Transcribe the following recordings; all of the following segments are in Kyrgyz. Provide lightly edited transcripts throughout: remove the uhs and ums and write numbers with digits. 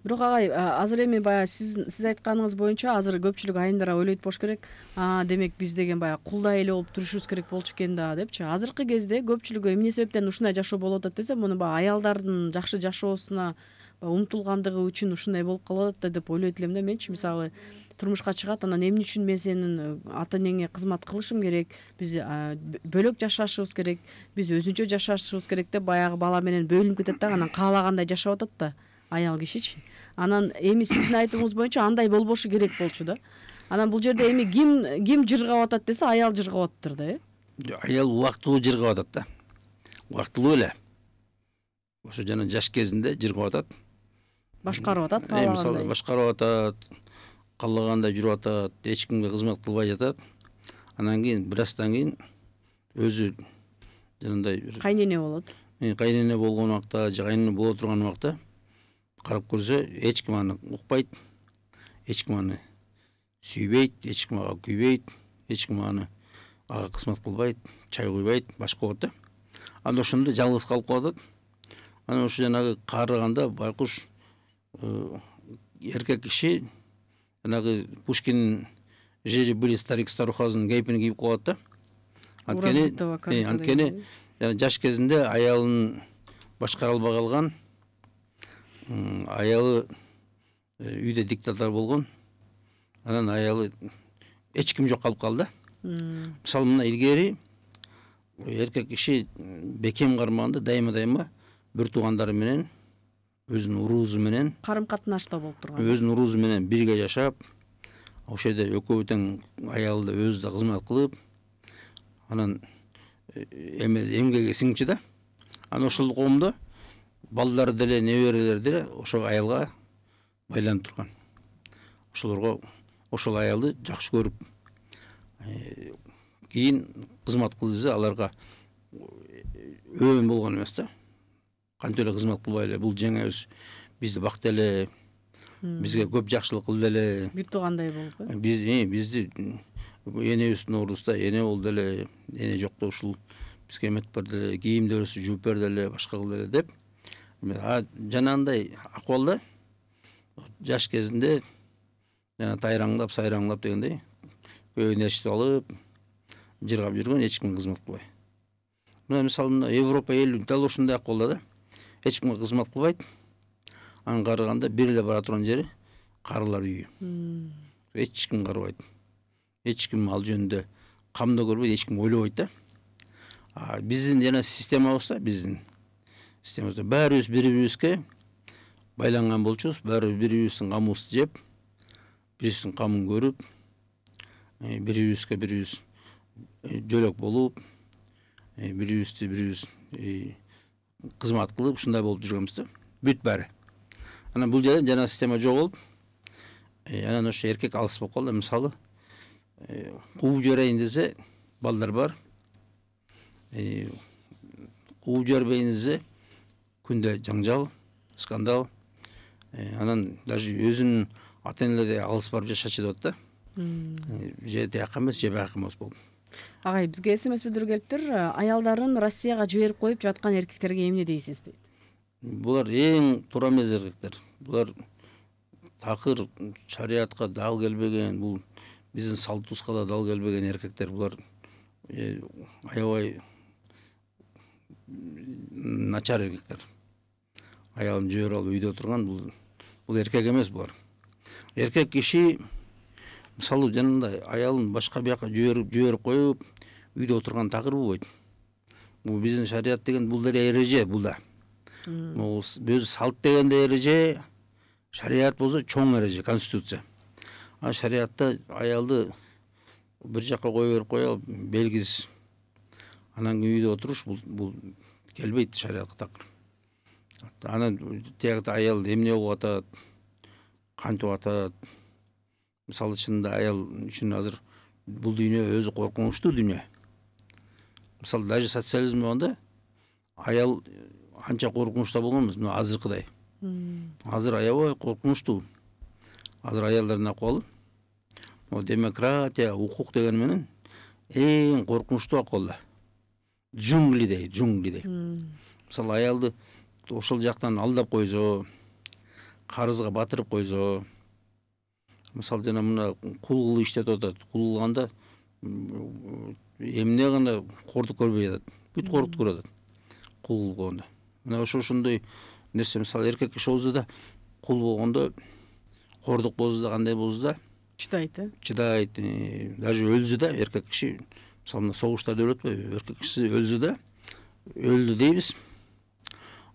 Бирок агай, азыр эми баягы сиз айтканыңыз боюнча азыр көпчүлүк айымдар ойлойт болуш керек. Демек биз деген баягы кулдай эле болуп турушубуз керек болчу экен да депчи. Азыркы кезде көпчүлүгү эмне себептен ушундай жашоо болуп атат десе, муну баягы аялдардын жакшы жашоосуна умтулгандыгы үчүн ушундай болуп калып атат деп ойлойт элем да менчи. Мисалы турмушка чыгат, анан эмне үчүн мен сенин ата энеңе кызмат кылышым керек, биз бөлөк жашашыбыз керек, биз өзүнчө жашашыбыз керек деп баягы бала менен бөлүнүп кетет да, анан каалагандай жашап атат да аял кишичи. Анан эми сиздин айтууңуз боюнча андай болбошу керек болчу да. Анан бул жерде эми ким жыргап атат десе, аял жыргап атыптыр да, Аял убактылуу жыргап атат да. Убактылуу эле. Ошо жана жаш кезинде жыргап атат. Башкарып атат, каалагандай. Мисалы башкарып атат, каалагандай жүрүп атат, эч кимге кызмат кылбай жатат. Анан кийин бир аздан кийин өзү жанагындай кайнене болот. Кайнене болгон убакта же кайнене боло турган убакта карап көрсө, эч ким аны укпайт, эч ким аны сүйбөйт, эч ким ага күйбөйт, эч ким ага кызмат кылбайт, чай куйбайт, башка болот да. Анда ошондо жалгыз калып калат. Анан ошо жанагы карыганда байкуш эркек киши жанагы Пушкиндин «Жили были старик старухаздын» кейпин кийип коет да. Анткени жаш кезинде аялын башкара албай калган, аялы үйдө диктатор болгон, анан аялы эч ким жок калып калды. Мисалы мына илгери эркек киши бекем кармаганда дайыма бир туугандары менен, өзүнүн уруусу менен карым катнашта болуп турган. Өзүнүн уруусу менен бирге жашап, ошол жерде экөө тең аялы да өзү да кызмат кылып, анан эмгеги сиңчи да. Анан ошол коомдо балдары деле, неберелери деле ошол аялга байланып турган. Ошолорго ошол аялды жакшы көрүп, кийин кызмат кылса аларга өөн болгон эмес да. Кантип эле кызмат кылбай эле, бул жеңебиз бизди бакты эле, бизге көп жакшылык кылды эле. Бир туугандай болуп. Бизди энебиздин ордусунда эне болду эле, эне жокто ушул бизге эметип берди эле, кийимдерибизди жууп берди эле, башка кылды эле деп. Жанагындай акыбалда жаш кезинде жана тайраңдап, сайраңдап дегендей көйүн эшитип алып, жыргап жүргөн, эч ким кызмат кылбай. Мына мисалы Европа эли дал ушундай акыбалда да. Эч кимге кызмат кылбайт. Анын караганда бир эле бара турган жери карылар үйү. Эч ким карабайт. Эч ким ал жөнүндө камда көрбөйт, эч ким ойлобойт да. Биздин жана системабызда, биздин системабызда баарыбыз бири-бирибизге байланган болчубуз, баарыбыз бири-бирибиздин камыбызды жеп, бирибиздин камын көрүп, бири-бирибизге бирибиз жөлөк болуп, бири-бирибиз кызмат кылып, ушундай болуп жүргөнбүз да. Бүт баары. Анан бул жерде жана система жоголуп, анан ошо эркек алыс болуп калды. Мисалы, кууп жиберейин десе, балдар бар. Кууп жибербейин десе, күндө жаңжал, скандал. Анан даже өзүнүн ата-энелери алыс барып жашачу деп атат да. Же тияка эмес, же бияка эмес болуп. Агай, бизге СМС билдирүү келиптир. Аялдарын Россияга жиберип коюп жаткан эркектерге эмне дейсиз дейт. Булар эң туура эмес эркектер. Булар такыр шариатка дал келбеген, бул биздин салтыбызга да дал келбеген эркектер. Булар аябай начар эркектер. Аялын жиберип алып үйдө турган, бул эркек эмес булар. Эркек киши мисалы жанагындай аялын башка бияка жиберип коюп, үйдө отурган такыр болбойт. Бул биздин шариат деген бул деле эреже, бул да. Өзү салт дегенде эреже, шариат болсо чоң эреже, конституция. Шариатта аялды бир жакка кое берип коелуп, белгисиз анан үйдө отуруш бул келбейт шариатка такыр. Анан тиякта аял эмне болуп атат, кантип атат. Мисалы чынында аял үчүн азыр бул дүйнө өзү коркунучтуу дүйнө. Мисалы даже социализм болгондо аял анча коркунучта болгон эмес, мына азыркыдай. Азыр аябай коркунучтуу. Азыр аялдардын акыбалы демократия, укук деген менен эң коркунучтуу акыбалда. Джунглидей. Мисалы аялды ошол жактан алдап койсо, карызга батырып койсо, мисалы жана мына кул кылып иштетип атат, кул кылганда эмне гана кордук көрбөй атат, бүт кордукту көрүп атат кул болгондо. Мына ошондой нерсе, мисалы эркек киши болсо да кул болгондо кордук болсо да кандай болсо да чыдайт, чыдайт, даже өлсө да эркек киши, мисалы мына согуштарда өлүп атпайбы, эркек киши өлсө да өлдү дейбиз.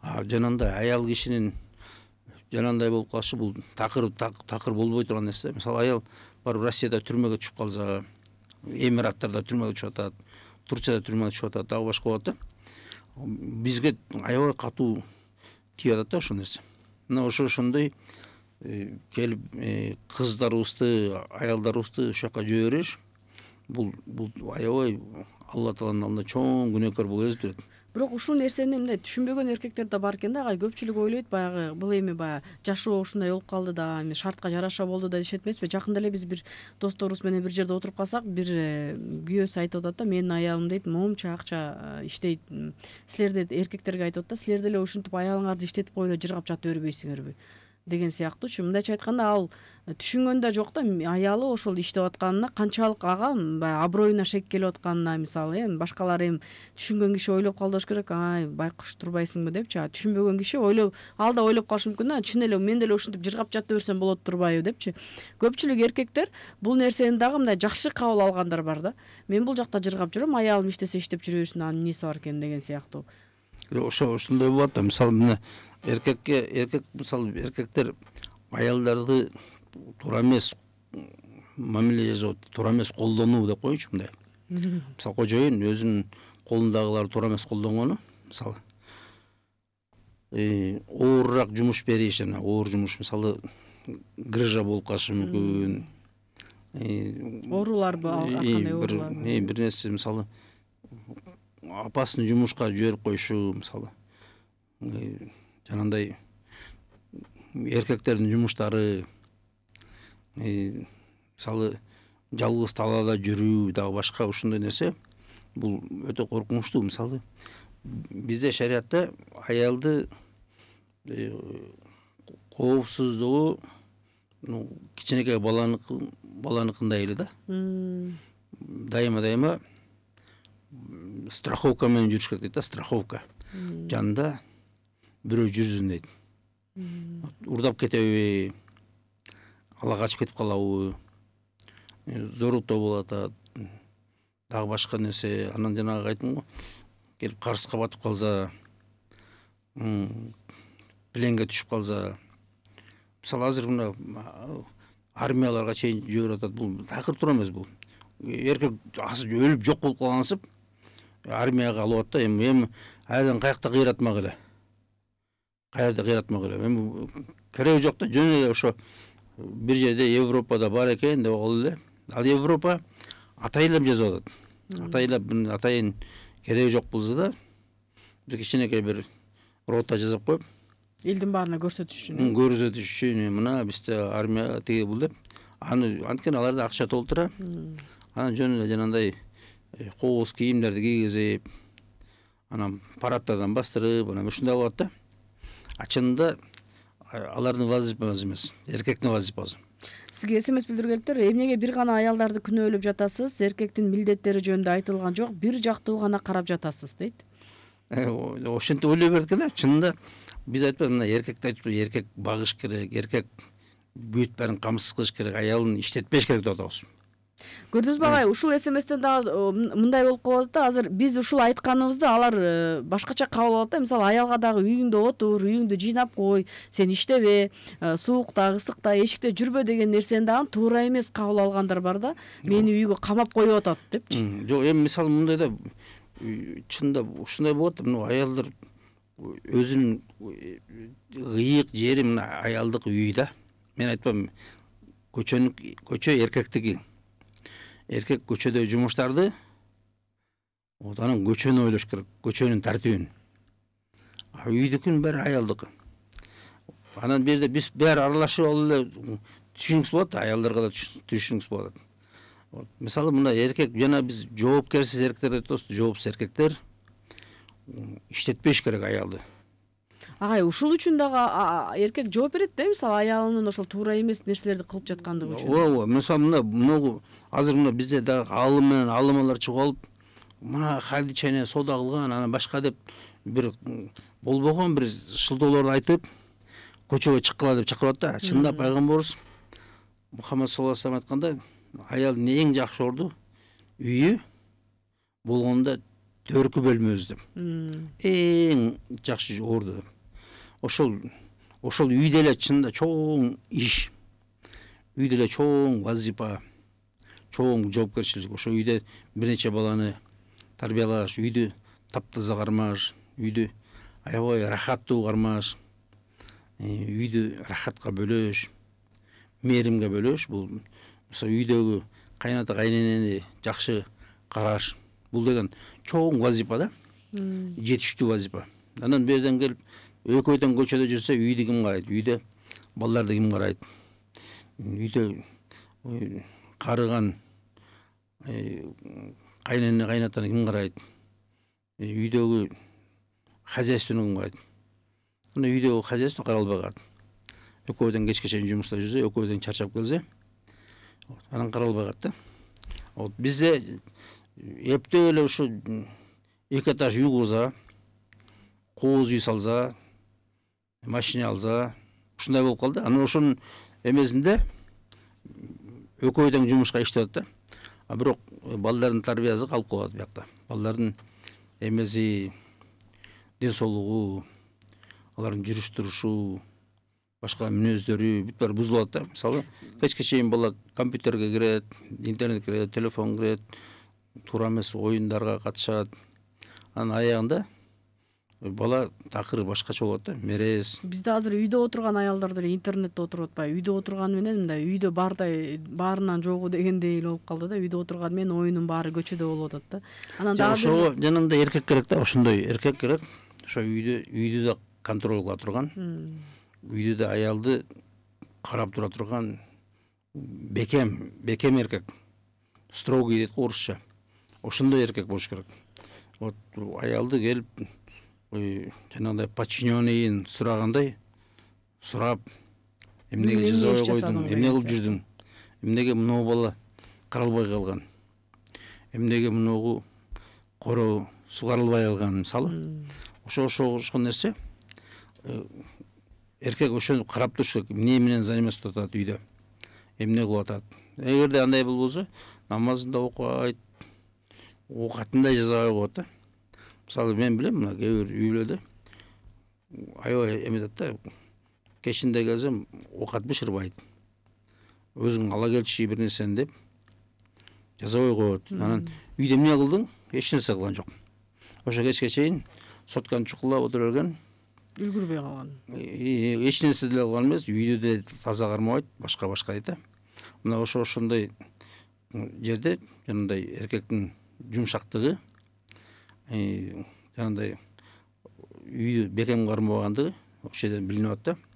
Жанагындай аял кишинин жанагындай болуп калышы бул такыр болбой турган нерсе. Мисалы аял барып Россияда түрмөгө түшүп калса, Эмираттарда түрмөгө түшүп атат, Турцияда түрмөгө түшүп атат, дагы башка болот да. Бизге аябай катуу тийип атат да ошол нерсе. Мына ошондой келип кыздарыбызды, аялдарыбызды ошол жака жибериш, бул аябай Алла Тааланын алдында чоң күнөөкөр болуп эзип турат. Бирок ушул нерсени мындай түшүнбөгөн эркектер да бар экен да. Көпчүлүк ойлойт баягы бул эми баягы жашоо ушундай болуп калды да, эми шартка жараша болду да дешет эмеспи. Жакында эле биз бир досторубуз менен бир жерде отуруп калсак, бир күйөөсү айтып атат да, менин аялым дейт, момча акча иштейт. Силерде эркектерге айтып атат да, силер деле ушинтип аялыңарды иштетип койуп эле жыргап жата бербейсиңерби деген сыяктуучу. Мындайча айтканда ал түшүнгөн да жок да, аялы ошол иштеп атканына канчалык ага баягы аброюна шек келип атканына. Мисалы эми башкалар эми түшүнгөн киши ойлоп калыш керек, ай байкуш турбайсыңбы депчи. Түшүнбөгөн киши ал да ойлоп калышы мүмкүн да, чын эле мен деле ушинтип жыргап жата берсем болот турбайбы депчи. Көпчүлүк эркектер бул нерсени дагы мындай жакшы кабыл алгандар бар да. Мен бул жакта жыргап жүрөм, аялым иштесе иштеп жүрө берсин, анын эмнеси бар экен деген сыяктуу. Ошондой болот да. Мисалы мына мисалы эркектер аялдарды туура эмес мамиле жасоо, туура эмес колдонуу деп коеюнчу мындай. Мисалы кожоюн өзүнүн колундагыларды туура эмес колдонгону, мисалы оорураак жумуш бериш, оор жумуш, мисалы грыжа болуп калышы мүмкүн. Ооруларбы, кандай оорулар? Бир нерсе, мисалы апасын жумушка жиберип коюшу, мисалы жанагындай эркектердин жумуштары, мисалы жалгыз талаада жүрүү, дагы башка ушундай нерсе, бул өтө коркунучтуу. Мисалы бизде шариатта аялды коопсуздугу кичинекей баланыкындай эле да. Дайыма страховка менен жүрүш керек дейт да, страховка. Жанында бирөө жүрсүн дейт. Урдап кетеби, ала качып кетип калабы, зоруктоо болуп атат, дагы башка нерсе. Анан жанагы айттым го, келип карызга батып калса, пленге түшүп калса. Мисалы азыр мына армияларга чейин жиберип атат. Бул такыр туура эмес бул. Эркек өлүп жок болуп калгансып армияга алып атат да. Эми айдан каякта кыйратмак эле. Эми кереги жок да, жөн эле ошо бир жерде Европада бар экен деп ал эле. Ал Европа атайылап жазып атат. Атайын кереги жок болсо да бир кичинекей бир рота жасап коюп, элдин баарына көрсөтүш үчүн мына бизде армия тиги бул деп, анткени аларда акча толтура. Анан жөн эле жанагындай кооз кийимдерди кийгизип, анан парадтардан бастырып, анан ушундай кылат да. Чынында алардын вазифасы эмес, эркектин вазифасы. Сизге СМС билдиргелиптер, эмнеге бир гана аялдарды күнөөлөп жатасыз? Эркектин милдеттери жөнүндө айтылган жок, бир жактуу гана карап жатасыз дейт. Ошентип ойлой берет экен да. Чынында биз айтпайбыз, мына эркекти айтып, эркек багыш керек, эркек бүт баарын камсыз кылыш керек, аялын иштетпеш керек деп атабыз. Көрдүңүзбү агай, ушул СМСтен дагы мындай болуп калат да, азыр биз ушул айтканыбызды алар башкача кабыл алат да. Мисалы аялга дагы үйүңдө отур, үйүңдү жыйнап кой, сен иштебе, суукта, ысыкта, эшикте жүрбө деген нерсени дагы туура эмес кабыл алгандар бар да. Мени үйгө камап коюп атат депчи. Жок, эми мисалы мындай да, чынында ушундай болот да, аялдар өзүнүн ыйык жери мына аялдык үй да. Мен айтпайм, көчө эркектики. Эркек көчөдө жумуштарды, анан көчөнү ойлош керек, көчөнүн тартибин. Үйдүкүн баары аялдыкы. Анан бир жерде биз баары аралашып алып эле түшүнгүс болот, аялдарга да түшүнгүс болот. Мисалы мына эркек, жана биз жоопкерсиз эркектер айтабыз, жоопсуз эркектер иштетпеш керек аялды. агай ушул үчүн дагы эркек жооп берет да, мисалы аялынын ошол туура эмес нерселерди кылып жаткандыгы үчүн. ооба, мисалы мына азыр мына бизде дагы алым менен алымалар чыгып алып, мына Хадичаны соода кылган, анан башка деп бир болбогон бир шылтоолорду айтып, көчөгө чыккыла деп чакырып атат да. Чындап пайгамбарыбыз Мухаммад саллаллаху алейхи вассалам айтканда, аялдын эң жакшы орду үйү болгондо төркү бөлмөбүз деп. Эң жакшы орду. Ошол үйдө эле чынында чоң иш, үйдө эле чоң вазифа, чоң жоопкерчилик. Ошо үйдө бир нече баланы тарбиялаш, үйдү таптаза кармаш, үйдү аябай рахаттуу кармаш, үйдү рахатка бөлөш, мээримге бөлөш. Бул мисалы үйдөгү кайната кайненени жакшы караш. Бул деген чоң вазифа да, жетиштүү вазифа. Анан берден келип экөөдөн көчөдө жүрсө, үйдү ким карайт, үйдө балдарды ким карайт, үйдө карыган кайнене кайнатаны ким карайт, үйдөгү хозяйствону ким карайт. Ана үйдөгү хозяйство каралбай калат. Экөөдөн кечке чейин жумушта жүрсө, экөөдөн чарчап келсе, анан каралбай калат да. Вот бизде эптеп эле ушу 2 этаж үй курса, кооз үй салса, машина алса, ушундай болуп калды. Анан ошонун эмесинде экөөдөн жумушка иштеп атат да. А бирок балдардын тарбиясы калып калат биякта. Балдардын эмеси, ден соолугу, алардын жүрүш турушу, башка мүнөздөрү бүт баары бузулат да. Мисалы, кечке чейин бала компьютерге кирет, интернетке кирет, телефон кирет, туура эмес оюндарга катышат. Анан аягында бала такыр башкача болот да, мерез. Бизде азыр үйдө отурган аялдар деле интернетте отуруп атпайбы? Үйдө отурганы менен мындай үйдө баарынан жогу дегендей болуп калды да. Үйдө отурганы менен оюнун баары көчөдө болуп атат да. Анан дагы ошого жанында эркек керек да, ошондой эркек керек. Ошо үйдү да контроль кыла турган, үйдө да аялды карап тура турган бекем эркек. Строгий дейт го орусча. Ошондой эркек болуш керек. Вот аялды келип жанагындай подчиненныйын сурагандай сурап, эмнеге жазабай койдуң, эмне кылып жүрдүң, эмнеге мынау бала каралбай калган, эмнеге мыногу короо сугарылбай калган, мисалы. Ошого окшошкон нерсе эркек ошону карап туруш керек. Эмне менен заниматься атат үйдө, эмне кылып атат. Эгерде андай болбосо, намазында окубайт, оокатында жазабай коет да. Мисалы мен билем, мына кээ бир үй бүлөдө аябай эметет да, кечинде келсем оокат бышырбайт. Өзүң ала келчи бир нерсени деп жазабай коет. Анан үйдө эмне кылдың? Эч нерсе кылган жок. Ошо кечке чейин сотканы чукулдап отура берген, үлгүрбөй калган. Эч нерсе деле кылган эмес, үйдү деле таза кармабайт, башка дейт да. Мына ошондой жерде жанагындай эркектин жумшактыгы, жанагындай үйдү бекем кармабагандыгы ошол жерден билинип атат да.